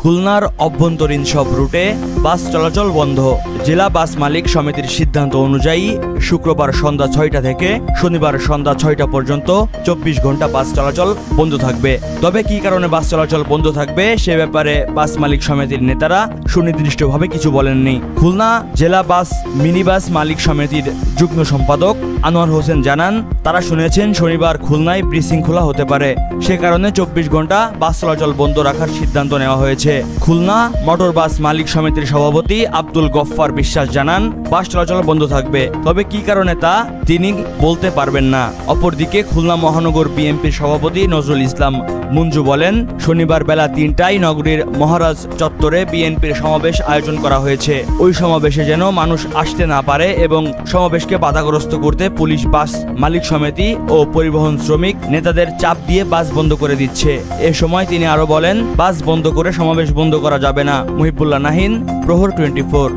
খুলনার অভ্যন্তরীণ সব রুটে বাস চলাচল বন্ধ। জেলা বাস মালিক সমিতির সিদ্ধান্ত অনুযায়ী শুক্রবার সন্ধ্যা ৬টা থেকে শনিবার সন্ধ্যা ৬টা পর্যন্ত ২৪ ঘন্টা বাস চলাচল বন্ধ থাকবে। তবে কী কারণে বাস চলাচল বন্ধ থাকবে সে ব্যাপারে বাস মালিক সমিতির নেতারা সুনির্দিষ্টভাবে কিছু বলেননি। খুলনা জেলা বাস মিনিবাস মালিক সমিতির যুগ্ম সম্পাদক আনোয়ার হোসেন জানান, তারা শুনেছেন শনিবার খুলনায় বিশৃঙ্খলা হতে পারে, সে কারণে ২৪ ঘন্টা বাস চলাচল বন্ধ রাখার সিদ্ধান্ত নেওয়া হয়েছে। খুলনা মোটর বাস মালিক সমিতির সভাপতি আব্দুল গফফার বিশ্বাস জানান, বাস চলাচল বন্ধ থাকবে, তবে কী কারণে তা তিনি বলতে পারবেন না। অপরদিকে খুলনা মহানগর বিএনপির সভাপতি নজরুল ইসলাম মঞ্জু বলেন, শনিবার বেলা ৩টায় নগরীর মহারাজ চত্বরে বিএনপির সমাবেশ আয়োজন করা হয়েছে। ওই সমাবেশে যেন মানুষ আসতে না পারে এবং সমাবেশকে বাধাগ্রস্ত করতে পুলিশ বাস মালিক সমিতি ও পরিবহন শ্রমিক নেতাদের চাপ দিয়ে বাস বন্ধ করে দিচ্ছে। এ সময় তিনি আরো বলেন, বাস বন্ধ করে সমাবেশ বন্ধ করা যাবে না। মুহিবুল্লাহ নাহিন, প্রহর 24।